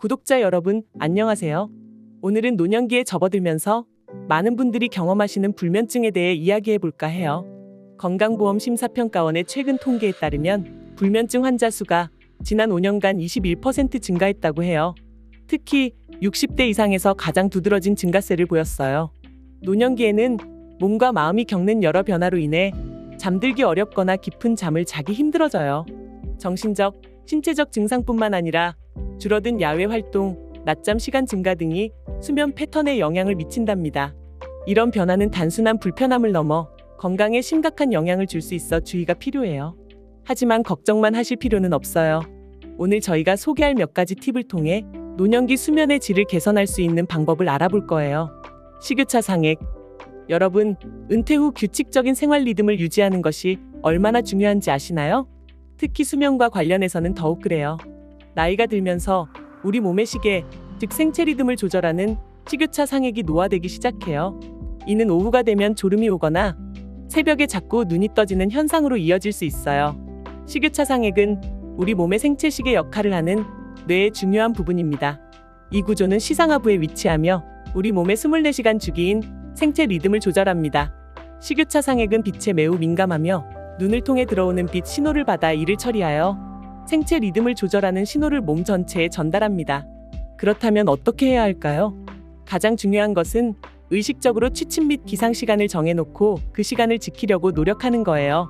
구독자 여러분, 안녕하세요. 오늘은 노년기에 접어들면서 많은 분들이 경험하시는 불면증에 대해 이야기해볼까 해요. 건강보험심사평가원의 최근 통계에 따르면 불면증 환자 수가 지난 5년간 21% 증가했다고 해요. 특히 60대 이상에서 가장 두드러진 증가세를 보였어요. 노년기에는 몸과 마음이 겪는 여러 변화로 인해 잠들기 어렵거나 깊은 잠을 자기 힘들어져요. 정신적, 신체적 증상뿐만 아니라 줄어든 야외 활동, 낮잠 시간 증가 등이 수면 패턴에 영향을 미친답니다. 이런 변화는 단순한 불편함을 넘어 건강에 심각한 영향을 줄 수 있어 주의가 필요해요. 하지만 걱정만 하실 필요는 없어요. 오늘 저희가 소개할 몇 가지 팁을 통해 노년기 수면의 질을 개선할 수 있는 방법을 알아볼 거예요. 식유차 상액. 여러분, 은퇴 후 규칙적인 생활 리듬을 유지하는 것이 얼마나 중요한지 아시나요? 특히 수면과 관련해서는 더욱 그래요. 나이가 들면서 우리 몸의 시계, 즉 생체 리듬을 조절하는 식유차 상액이 노화되기 시작해요. 이는 오후가 되면 졸음이 오거나 새벽에 자꾸 눈이 떠지는 현상으로 이어질 수 있어요. 식유차 상액은 우리 몸의 생체 시계 역할을 하는 뇌의 중요한 부분입니다. 이 구조는 시상하부에 위치하며 우리 몸의 24시간 주기인 생체 리듬을 조절합니다. 식유차 상액은 빛에 매우 민감하며 눈을 통해 들어오는 빛 신호를 받아 이를 처리하여 생체 리듬을 조절하는 신호를 몸 전체에 전달합니다. 그렇다면 어떻게 해야 할까요? 가장 중요한 것은 의식적으로 취침 및 기상 시간을 정해놓고 그 시간을 지키려고 노력하는 거예요.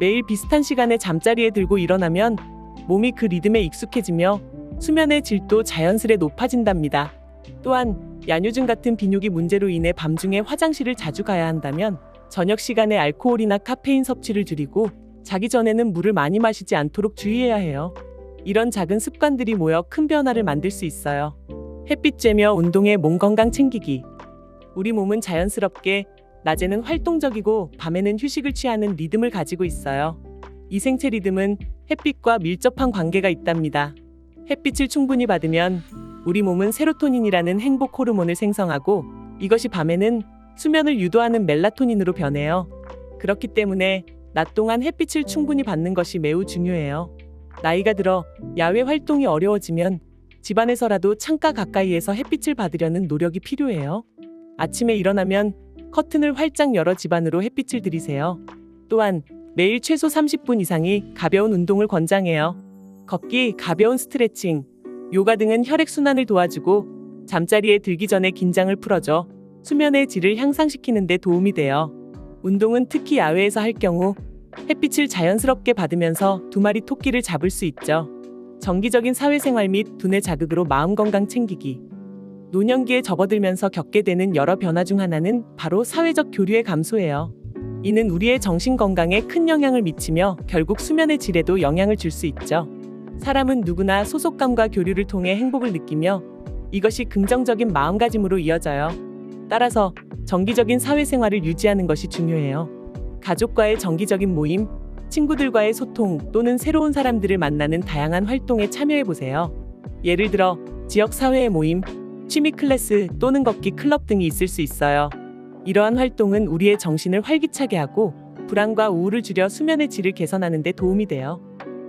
매일 비슷한 시간에 잠자리에 들고 일어나면 몸이 그 리듬에 익숙해지며 수면의 질도 자연스레 높아진답니다. 또한 야뇨증 같은 비뇨기 문제로 인해 밤중에 화장실을 자주 가야 한다면 저녁 시간에 알코올이나 카페인 섭취를 줄이고 자기 전에는 물을 많이 마시지 않도록 주의해야 해요. 이런 작은 습관들이 모여 큰 변화를 만들 수 있어요. 햇빛 쬐며 운동에 몸 건강 챙기기. 우리 몸은 자연스럽게 낮에는 활동적이고 밤에는 휴식을 취하는 리듬을 가지고 있어요. 이 생체 리듬은 햇빛과 밀접한 관계가 있답니다. 햇빛을 충분히 받으면 우리 몸은 세로토닌이라는 행복 호르몬을 생성하고 이것이 밤에는 수면을 유도하는 멜라토닌으로 변해요. 그렇기 때문에 낮 동안 햇빛을 충분히 받는 것이 매우 중요해요. 나이가 들어 야외 활동이 어려워지면 집안에서라도 창가 가까이에서 햇빛을 받으려는 노력이 필요해요. 아침에 일어나면 커튼을 활짝 열어 집안으로 햇빛을 들이세요. 또한 매일 최소 30분 이상의 가벼운 운동을 권장해요. 걷기, 가벼운 스트레칭, 요가 등은 혈액순환을 도와주고 잠자리에 들기 전에 긴장을 풀어줘 수면의 질을 향상시키는 데 도움이 돼요. 운동은 특히 야외에서 할 경우 햇빛을 자연스럽게 받으면서 두 마리 토끼를 잡을 수 있죠. 정기적인 사회생활 및 두뇌 자극으로 마음 건강 챙기기. 노년기에 접어들면서 겪게 되는 여러 변화 중 하나는 바로 사회적 교류의 감소예요. 이는 우리의 정신 건강에 큰 영향을 미치며 결국 수면의 질에도 영향을 줄 수 있죠. 사람은 누구나 소속감과 교류를 통해 행복을 느끼며 이것이 긍정적인 마음가짐으로 이어져요. 따라서 정기적인 사회생활을 유지하는 것이 중요해요. 가족과의 정기적인 모임, 친구들과의 소통 또는 새로운 사람들을 만나는 다양한 활동에 참여해보세요. 예를 들어 지역사회의 모임, 취미 클래스 또는 걷기 클럽 등이 있을 수 있어요. 이러한 활동은 우리의 정신을 활기차게 하고 불안과 우울을 줄여 수면의 질을 개선하는 데 도움이 돼요.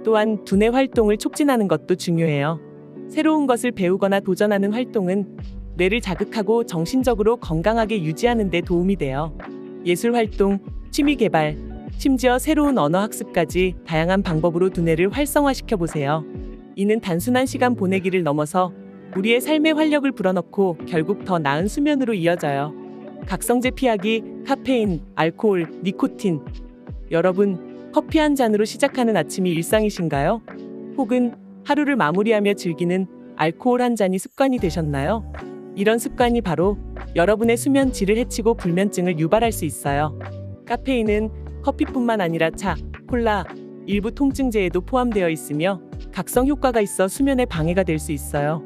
또한 두뇌 활동을 촉진하는 것도 중요해요. 새로운 것을 배우거나 도전하는 활동은 뇌를 자극하고 정신적으로 건강하게 유지하는 데 도움이 돼요. 예술 활동, 취미 개발, 심지어 새로운 언어 학습까지 다양한 방법으로 두뇌를 활성화시켜 보세요. 이는 단순한 시간 보내기를 넘어서 우리의 삶의 활력을 불어넣고 결국 더 나은 수면으로 이어져요. 각성제 피하기, 카페인, 알코올, 니코틴. 여러분, 커피 한 잔으로 시작하는 아침이 일상이신가요? 혹은 하루를 마무리하며 즐기는 알코올 한 잔이 습관이 되셨나요? 이런 습관이 바로 여러분의 수면 질을 해치고 불면증을 유발할 수 있어요. 카페인은 커피뿐만 아니라 차, 콜라, 일부 통증제에도 포함되어 있으며 각성 효과가 있어 수면에 방해가 될 수 있어요.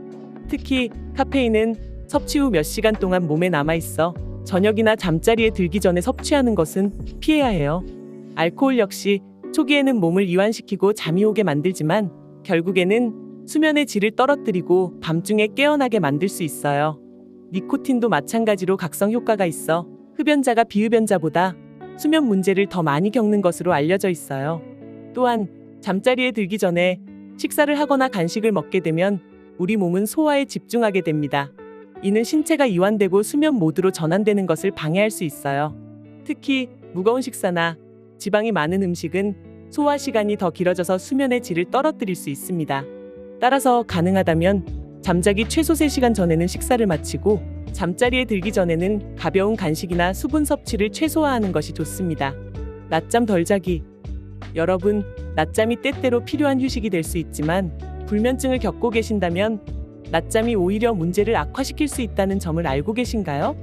특히 카페인은 섭취 후 몇 시간 동안 몸에 남아있어 저녁이나 잠자리에 들기 전에 섭취하는 것은 피해야 해요. 알코올 역시 초기에는 몸을 이완시키고 잠이 오게 만들지만 결국에는 수면의 질을 떨어뜨리고 밤중에 깨어나게 만들 수 있어요. 니코틴도 마찬가지로 각성 효과가 있어 흡연자가 비흡연자보다 수면 문제를 더 많이 겪는 것으로 알려져 있어요. 또한 잠자리에 들기 전에 식사를 하거나 간식을 먹게 되면 우리 몸은 소화에 집중하게 됩니다. 이는 신체가 이완되고 수면 모드로 전환되는 것을 방해할 수 있어요. 특히 무거운 식사나 지방이 많은 음식은 소화 시간이 더 길어져서 수면의 질을 떨어뜨릴 수 있습니다. 따라서 가능하다면 잠자기 최소 3시간 전에는 식사를 마치고 잠자리에 들기 전에는 가벼운 간식이나 수분 섭취를 최소화하는 것이 좋습니다. 낮잠 덜 자기. 여러분, 낮잠이 때때로 필요한 휴식이 될 수 있지만 불면증을 겪고 계신다면 낮잠이 오히려 문제를 악화시킬 수 있다는 점을 알고 계신가요?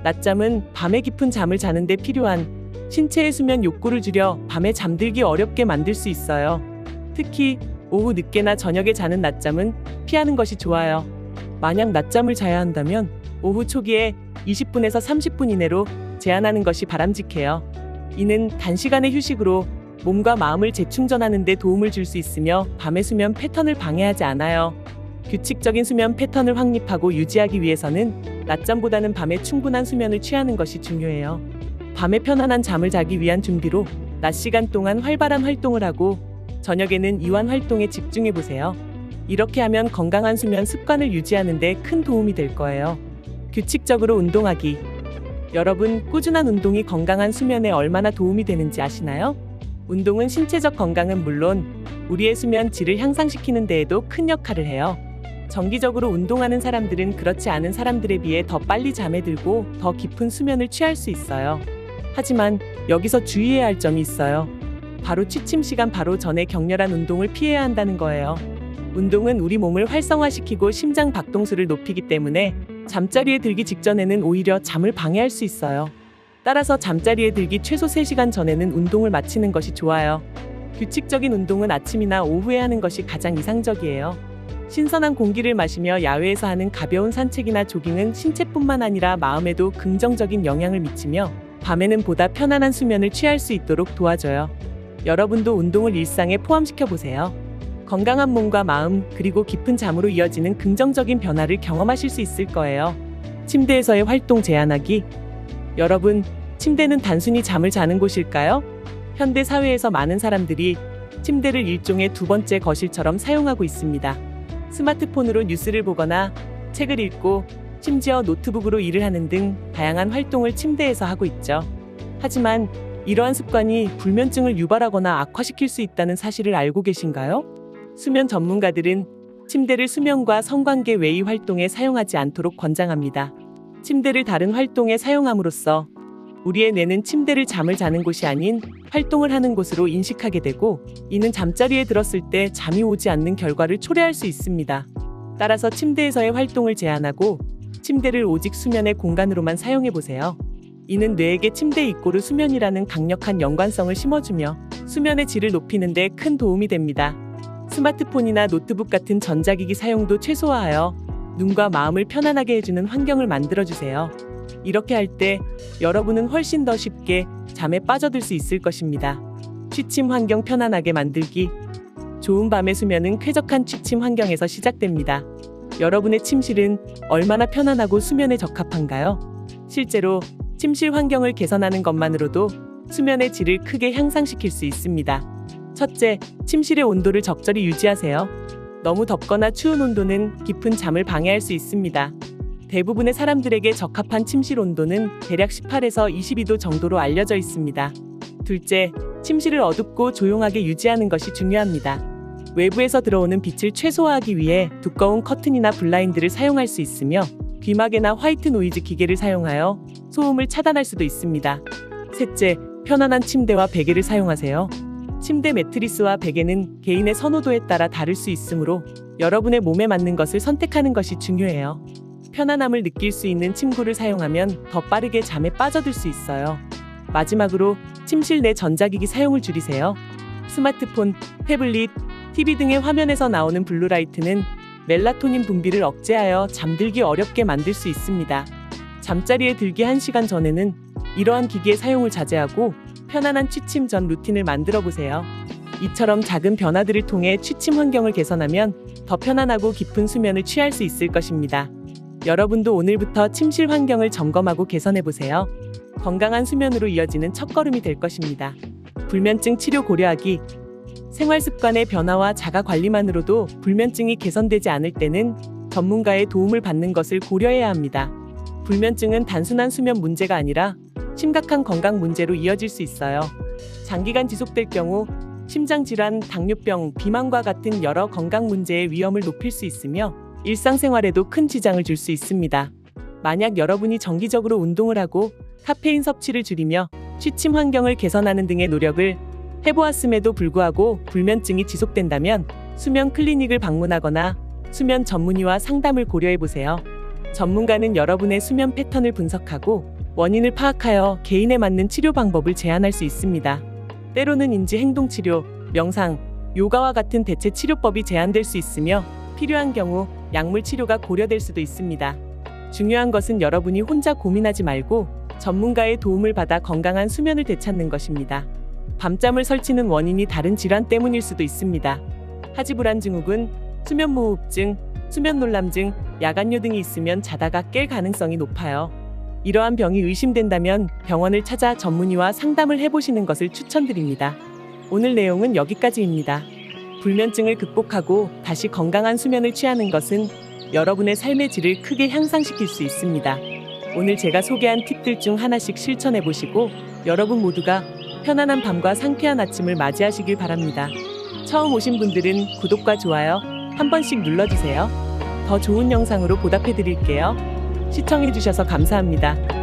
낮잠은 밤에 깊은 잠을 자는데 필요한 신체의 수면 욕구를 줄여 밤에 잠들기 어렵게 만들 수 있어요. 특히 오후 늦게나 저녁에 자는 낮잠은 피하는 것이 좋아요. 만약 낮잠을 자야 한다면 오후 초기에 20분에서 30분 이내로 제한하는 것이 바람직해요. 이는 단시간의 휴식으로 몸과 마음을 재충전하는 데 도움을 줄 수 있으며 밤의 수면 패턴을 방해하지 않아요. 규칙적인 수면 패턴을 확립하고 유지하기 위해서는 낮잠보다는 밤에 충분한 수면을 취하는 것이 중요해요. 밤에 편안한 잠을 자기 위한 준비로 낮 시간 동안 활발한 활동을 하고 저녁에는 이완 활동에 집중해 보세요. 이렇게 하면 건강한 수면 습관을 유지하는 데 큰 도움이 될 거예요. 규칙적으로 운동하기. 여러분, 꾸준한 운동이 건강한 수면에 얼마나 도움이 되는지 아시나요? 운동은 신체적 건강은 물론 우리의 수면 질을 향상시키는 데에도 큰 역할을 해요. 정기적으로 운동하는 사람들은 그렇지 않은 사람들에 비해 더 빨리 잠에 들고 더 깊은 수면을 취할 수 있어요. 하지만 여기서 주의해야 할 점이 있어요. 바로 취침 시간 바로 전에 격렬한 운동을 피해야 한다는 거예요. 운동은 우리 몸을 활성화시키고 심장 박동수를 높이기 때문에 잠자리에 들기 직전에는 오히려 잠을 방해할 수 있어요. 따라서 잠자리에 들기 최소 3시간 전에는 운동을 마치는 것이 좋아요. 규칙적인 운동은 아침이나 오후에 하는 것이 가장 이상적이에요. 신선한 공기를 마시며 야외에서 하는 가벼운 산책이나 조깅은 신체뿐만 아니라 마음에도 긍정적인 영향을 미치며 밤에는 보다 편안한 수면을 취할 수 있도록 도와줘요. 여러분도 운동을 일상에 포함시켜 보세요. 건강한 몸과 마음, 그리고 깊은 잠으로 이어지는 긍정적인 변화를 경험하실 수 있을 거예요. 침대에서의 활동 제한하기. 여러분, 침대는 단순히 잠을 자는 곳일까요? 현대 사회에서 많은 사람들이 침대를 일종의 두 번째 거실처럼 사용하고 있습니다. 스마트폰으로 뉴스를 보거나 책을 읽고 심지어 노트북으로 일을 하는 등 다양한 활동을 침대에서 하고 있죠. 하지만 이러한 습관이 불면증을 유발하거나 악화시킬 수 있다는 사실을 알고 계신가요? 수면 전문가들은 침대를 수면과 성관계 외의 활동에 사용하지 않도록 권장합니다. 침대를 다른 활동에 사용함으로써 우리의 뇌는 침대를 잠을 자는 곳이 아닌 활동을 하는 곳으로 인식하게 되고, 이는 잠자리에 들었을 때 잠이 오지 않는 결과를 초래할 수 있습니다. 따라서 침대에서의 활동을 제한하고 침대를 오직 수면의 공간으로만 사용해 보세요. 이는 뇌에게 침대 이꼬르 수면이라는 강력한 연관성을 심어주며 수면의 질을 높이는 데 큰 도움이 됩니다. 스마트폰이나 노트북 같은 전자기기 사용도 최소화하여 눈과 마음을 편안하게 해주는 환경을 만들어주세요. 이렇게 할 때 여러분은 훨씬 더 쉽게 잠에 빠져들 수 있을 것입니다. 취침 환경 편안하게 만들기. 좋은 밤의 수면은 쾌적한 취침 환경에서 시작됩니다. 여러분의 침실은 얼마나 편안하고 수면에 적합한가요? 실제로 침실 환경을 개선하는 것만으로도 수면의 질을 크게 향상시킬 수 있습니다. 첫째, 침실의 온도를 적절히 유지하세요. 너무 덥거나 추운 온도는 깊은 잠을 방해할 수 있습니다. 대부분의 사람들에게 적합한 침실 온도는 대략 18에서 22도 정도로 알려져 있습니다. 둘째, 침실을 어둡고 조용하게 유지하는 것이 중요합니다. 외부에서 들어오는 빛을 최소화하기 위해 두꺼운 커튼이나 블라인드를 사용할 수 있으며 귀마개나 화이트 노이즈 기계를 사용하여 소음을 차단할 수도 있습니다. 셋째, 편안한 침대와 베개를 사용하세요. 침대 매트리스와 베개는 개인의 선호도에 따라 다를 수 있으므로 여러분의 몸에 맞는 것을 선택하는 것이 중요해요. 편안함을 느낄 수 있는 침구를 사용하면 더 빠르게 잠에 빠져들 수 있어요. 마지막으로 침실 내 전자기기 사용을 줄이세요. 스마트폰, 태블릿, TV 등의 화면에서 나오는 블루라이트는 멜라토닌 분비를 억제하여 잠들기 어렵게 만들 수 있습니다. 잠자리에 들기 1시간 전에는 이러한 기기의 사용을 자제하고 편안한 취침 전 루틴을 만들어 보세요. 이처럼 작은 변화들을 통해 취침 환경을 개선하면 더 편안하고 깊은 수면을 취할 수 있을 것입니다. 여러분도 오늘부터 침실 환경을 점검하고 개선해 보세요. 건강한 수면으로 이어지는 첫걸음이 될 것입니다. 불면증 치료 고려하기. 생활 습관의 변화와 자가 관리만으로도 불면증이 개선되지 않을 때는 전문가의 도움을 받는 것을 고려해야 합니다. 불면증은 단순한 수면 문제가 아니라 심각한 건강 문제로 이어질 수 있어요. 장기간 지속될 경우 심장 질환, 당뇨병, 비만과 같은 여러 건강 문제의 위험을 높일 수 있으며 일상생활에도 큰 지장을 줄 수 있습니다. 만약 여러분이 정기적으로 운동을 하고 카페인 섭취를 줄이며 취침 환경을 개선하는 등의 노력을 해보았음에도 불구하고 불면증이 지속된다면 수면 클리닉을 방문하거나 수면 전문의와 상담을 고려해보세요. 전문가는 여러분의 수면 패턴을 분석하고 원인을 파악하여 개인에 맞는 치료 방법을 제안할 수 있습니다. 때로는 인지-행동치료, 명상, 요가와 같은 대체 치료법이 제안될 수 있으며 필요한 경우 약물 치료가 고려될 수도 있습니다. 중요한 것은 여러분이 혼자 고민하지 말고 전문가의 도움을 받아 건강한 수면을 되찾는 것입니다. 밤잠을 설치는 원인이 다른 질환 때문일 수도 있습니다. 하지불안증후군, 수면무호흡증, 수면놀람증, 야간요 등이 있으면 자다가 깰 가능성이 높아요. 이러한 병이 의심된다면 병원을 찾아 전문의와 상담을 해보시는 것을 추천드립니다. 오늘 내용은 여기까지입니다. 불면증을 극복하고 다시 건강한 수면을 취하는 것은 여러분의 삶의 질을 크게 향상시킬 수 있습니다. 오늘 제가 소개한 팁들 중 하나씩 실천해보시고 여러분 모두가 편안한 밤과 상쾌한 아침을 맞이하시길 바랍니다. 처음 오신 분들은 구독과 좋아요 한 번씩 눌러주세요. 더 좋은 영상으로 보답해드릴게요. 시청해주셔서 감사합니다.